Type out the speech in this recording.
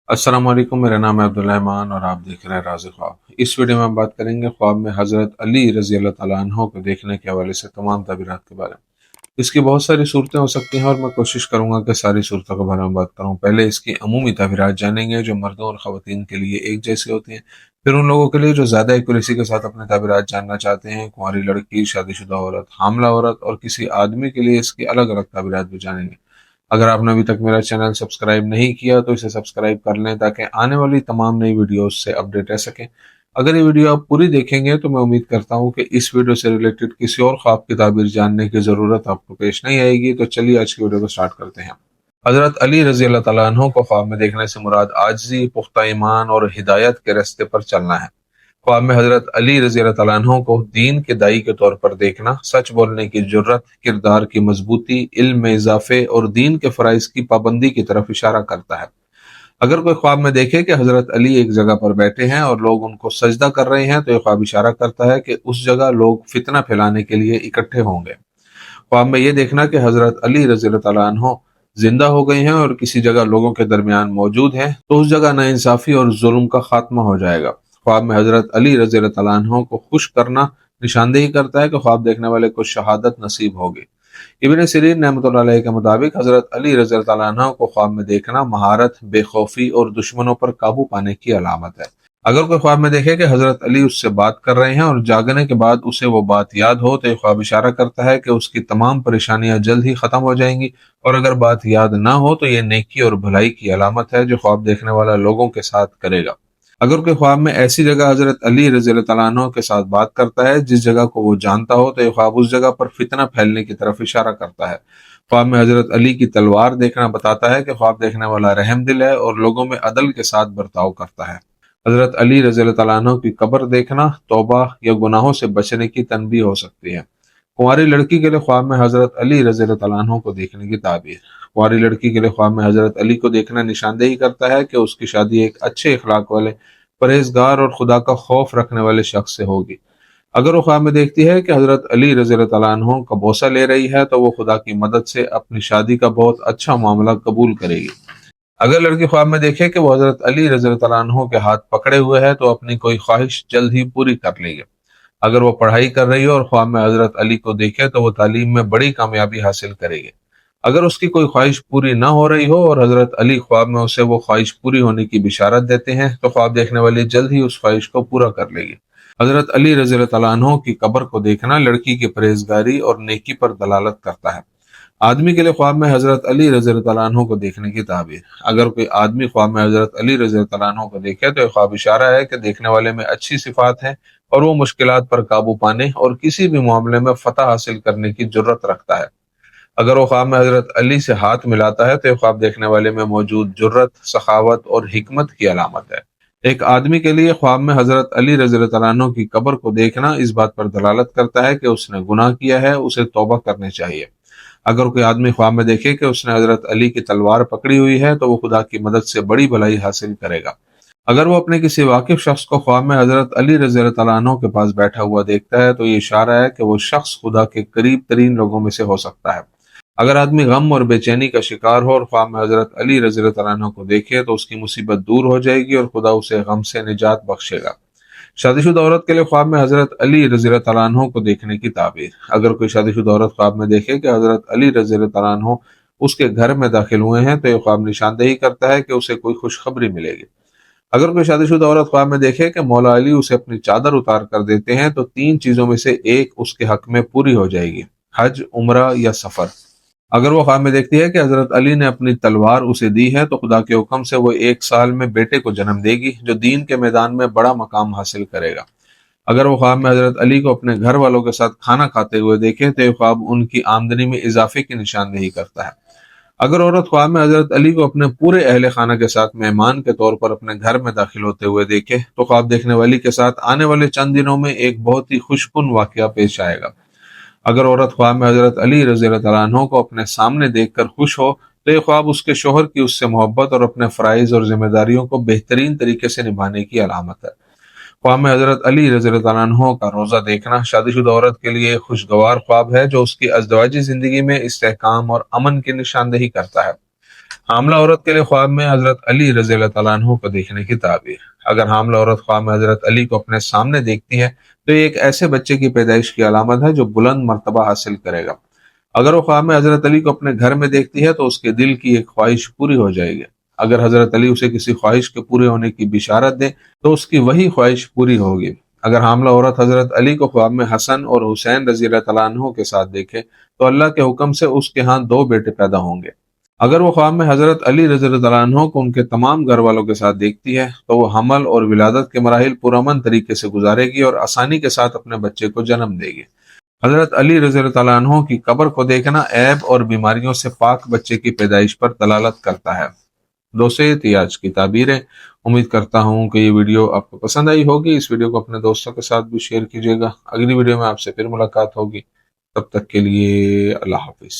अस्सलाम वालेकुम। मेरा नाम है अब्दुल रहमान और आप देख रहे हैं राज़ ख्वाब। इस वीडियो में हम बात करेंगे ख्वाब में हज़रत अली रज़ी अल्लाह तआला अन्हो को देखने के हवाले से तमाम ताबीरात के बारे में। इसकी बहुत सारी सूरतें हो सकती हैं और मैं कोशिश करूंगा कि सारी सूरतों के बारे में बात करूं। पहले इसकी अमूमी ताबीरात जानेंगे जो मर्दों और ख़वातीन के लिए एक जैसी होती हैं। फिर उन लोगों के लिए जो ज़्यादा एक्यूरेसी के साथ अपने ताबीरात जानना चाहते हैं, कुंवारी लड़की, शादीशुदा औरत, हामला औरत और किसी आदमी के लिए इसकी अलग अलग ताबीरात भी जानेंगे। अगर आपने अभी तक मेरा चैनल सब्सक्राइब नहीं किया तो इसे सब्सक्राइब कर लें ताकि आने वाली तमाम नई वीडियोस से अपडेट रह सकें। अगर ये वीडियो आप पूरी देखेंगे तो मैं उम्मीद करता हूँ कि इस वीडियो से रिलेटेड किसी और ख्वाब की ताबीर जानने की ज़रूरत आपको पेश नहीं आएगी। तो चलिए आज की वीडियो को स्टार्ट करते हैं। हज़रत अली रज़ी अल्लाह तआला अन्हु को ख्वाब में देखने से मुराद आजिज़ी, पुख्ता ईमान और हिदायत के रास्ते पर चलना है। ख्वाब में हज़रत अली रज़ी अल्लाह तआला अन्हु को दीन के दाई के तौर पर देखना, सच बोलने की जुर्रत, किरदार की मजबूती, इल्म में इजाफे और दीन के फ़राइज़ की पाबंदी की तरफ इशारा करता है। अगर कोई ख्वाब में देखे कि हज़रत अली एक जगह पर बैठे हैं और लोग उनको सजदा कर रहे हैं तो ये ख्वाब इशारा करता है कि उस जगह लोग फितना फैलाने के लिए इकट्ठे होंगे। ख्वाब में ये देखना कि हज़रत अली रज़ी अल्लाह तआला अन्हु जिंदा हो गए हैं और किसी जगह लोगों के दरमियान मौजूद हैं तो उस जगह नाइंसाफ़ी और जुल्म का खात्मा हो जाएगा। ख्वाब में हज़रत अली रज़ी अल्लाह तआला अन्हु को खुश करना निशानदेही करता है कि ख्वाब देखने वाले को शहादत नसीब होगी। इब्न सीरीन रहमतुल्लाह अलैह के मुताबिक हज़रत अली रज़ी अल्लाह तआला अन्हु को ख्वाब में देखना महारत, बेखौफी और दुश्मनों पर काबू पाने की अलामत है। अगर कोई ख्वाब में देखे कि हज़रत अली उससे बात कर रहे हैं और जागने के बाद उसे वो बात याद हो तो ये ख्वाब इशारा करता है कि उसकी तमाम परेशानियां जल्द ही ख़त्म हो जाएंगी। और अगर बात याद ना हो तो ये नेकी और भलाई की अलामत है जो ख्वाब देखने वाला लोगों के साथ करेगा। अगर कोई ख्वाब में ऐसी जगह हज़रत अली रज़ी अल्लाह तआला अन्हु के साथ बात करता है जिस जगह को वो जानता हो तो ये ख्वाब उस जगह पर फितना फैलने की तरफ इशारा करता है। ख्वाब में हज़रत अली की तलवार देखना बताता है कि ख्वाब देखने वाला रहम दिल है और लोगों में अदल के साथ बर्ताव करता है। हज़रत अली रज़ी अल्लाह तआला अन्हु की कब्र देखना तौबा या गुनाहों से बचने की तनबीह हो सकती है। कुंवारी लड़की के लिए ख्वाब में हज़रत अली रज़ी अल्लाह तआला अन्हु को देखने की ताबीर। कुंवारी लड़की के लिए ख्वाब में हज़रत अली को देखना निशानदेही करता है कि उसकी शादी एक अच्छे अखलाक वाले, परहेजगार और खुदा का खौफ रखने वाले शख्स से होगी। अगर वो ख्वाब में देखती है कि हज़रत अली रज़ी अल्लाह तआला अन्हु का बोसा ले रही है तो वो खुदा की मदद से अपनी शादी का बहुत अच्छा मामला कबूल करेगी। अगर लड़की ख्वाब में देखे कि वो हज़रत अली रज़ी अल्लाह तआला अन्हु के हाथ पकड़े हुए है तो अपनी कोई ख्वाहिश जल्द ही पूरी कर लेगी। अगर वो पढ़ाई कर रही हो और ख्वाब में हज़रत अली को देखे तो वो तालीम में बड़ी कामयाबी हासिल करेगी। अगर उसकी कोई ख्वाहिश पूरी ना हो रही हो और हज़रत अली ख्वाब में उसे वो ख्वाहिश पूरी होने की बिशारत देते हैं तो ख्वाब देखने वाली जल्द ही उस ख्वाहिश को पूरा कर लेगी। हज़रत अली रज़ी अल्लाह तआला अन्हु की कब्र को देखना लड़की की परहेजगारी और नेकी पर दलालत करता है। आदमी के लिए ख्वाब में हज़रत अली रज़ी अल्लाह तआला अन्हु को देखने की ताबीर। अगर कोई आदमी ख्वाब में हज़रत अली रज़ी अल्लाह तआला अन्हु को देखे तो यह ख्वाब इशारा है कि देखने वाले में अच्छी सिफात है और वो मुश्किलात पर काबू पाने और किसी भी मामले में फतह हासिल करने की जुर्रत रखता है। अगर वो ख्वाब में हज़रत अली से हाथ मिलाता है तो यह ख्वाब देखने वाले में मौजूद जुर्रत, सखावत और हिकमत की अलामत है। एक आदमी के लिए ख्वाब में हज़रत अली रज़ी अल्लाह तआला अन्हु की कब्र को देखना इस बात पर दलालत करता है कि उसने गुनाह किया है, उसे तौबा करनी चाहिए। अगर कोई आदमी ख्वाब में देखे कि उसने हज़रत अली की तलवार पकड़ी हुई है तो वो खुदा की मदद से बड़ी भलाई हासिल करेगा। अगर वो अपने किसी वाकिफ शख्स को ख्वाब में हज़रत अली रज़ी अल्लाह तआला अन्हु के पास बैठा हुआ देखता है तो ये इशारा है कि वो शख्स खुदा के करीब तरीन लोगों में से हो सकता है। अगर आदमी गम और बेचैनी का शिकार हो और ख्वाब में हज़रत अली रज़ी अल्लाह तआला अन्हु को देखे तो उसकी मुसीबत दूर हो जाएगी और खुदा उसे गम से निजात बख्शेगा। शादीशुदा औरत के लिए ख्वाब में हज़रत अली रज़ी अल्लाह तआला अन्हु को देखने की ताबीर। अगर कोई शादीशुदा औरत ख्वाब में देखे कि हज़रत अली रज़ी अल्लाह तआला अन्हु उसके घर में दाखिल हुए हैं तो यह ख्वाब निशानदेही करता है कि उसे कोई खुशखबरी मिलेगी। अगर कोई शादीशुदा औरत ख्वाब में देखे कि मौला अली उसे अपनी चादर उतार कर देते हैं तो तीन चीजों में से एक उसके हक में पूरी हो जाएगी: हज, उम्रा या सफर। अगर वो ख्वाब में देखती है कि हज़रत अली ने अपनी तलवार उसे दी है तो खुदा के हुक्म से वो 1 साल में बेटे को जन्म देगी जो दीन के मैदान में बड़ा मकाम हासिल करेगा। अगर वो ख्वाब में हज़रत अली को अपने घर वालों के साथ खाना खाते हुए देखे तो ये ख्वाब उनकी आमदनी में इजाफे की निशानदेही करता है। अगर औरत ख्वाब में हज़रत अली को अपने पूरे अहले खाना के साथ मेहमान के तौर पर अपने घर में दाखिल होते हुए देखे तो ख्वाब देखने वाली के साथ आने वाले चंद दिनों में एक बहुत ही खुशकुन वाक़या पेश आएगा। अगर औरत ख्वाब में हज़रत अली रज़ी अल्लाह तआला अन्हु को अपने सामने देखकर खुश हो तो ये ख्वाब उसके शोहर की उससे मोहब्बत और अपने फ़राइज़ और जिम्मेदारियों को बेहतरीन तरीके से निभाने की अलामत है। ख्वाब में हज़रत अली रज़ी अल्लाह तआला अन्हु का रोज़ा देखना शादीशुदा औरत के लिए एक खुशगवार ख्वाब है जो उसकी अज़दवाजी ज़िंदगी में इस्तेहकाम और अमन की निशानदेही करता है। حاملہ عورت کے لیے خواب میں حضرت علی رضی اللہ تعالیٰ عنہ کو دیکھنے کی تعبیر۔ اگر حاملہ عورت خواب میں حضرت علی کو اپنے سامنے دیکھتی ہے تو یہ ایک ایسے بچے کی پیدائش کی علامت ہے جو بلند مرتبہ حاصل کرے گا۔ اگر وہ خواب میں حضرت علی کو اپنے گھر میں دیکھتی ہے تو اس کے دل کی ایک خواہش پوری ہو جائے گی۔ اگر حضرت علی اسے کسی خواہش کے پورے ہونے کی بشارت دے تو اس کی وہی خواہش پوری ہوگی۔ اگر حاملہ عورت حضرت علی کو خواب میں حسن اور حسین رضی اللہ تعالیٰ عنہ کے ساتھ دیکھے تو اللہ کے حکم سے اس کے ہاں 2 بیٹے پیدا ہوں گے۔ اگر وہ خواب میں حضرت علی رضی اللہ تعالیٰ عنہ کو ان کے تمام گھر والوں کے ساتھ دیکھتی ہے تو وہ حمل اور ولادت کے مراحل پرامن طریقے سے گزارے گی اور آسانی کے ساتھ اپنے بچے کو جنم دے گی۔ حضرت علی رضی اللہ تعالیٰ عنہ کی قبر کو دیکھنا عیب اور بیماریوں سے پاک بچے کی پیدائش پر دلالت کرتا ہے۔ دوستو، یہ تھی آج کی تعبیریں۔ امید کرتا ہوں کہ یہ ویڈیو آپ کو پسند آئی ہوگی۔ اس ویڈیو کو اپنے دوستوں کے ساتھ بھی شیئر کیجیے گا۔ اگلی ویڈیو میں آپ سے پھر ملاقات ہوگی، تب تک کے لیے اللہ حافظ۔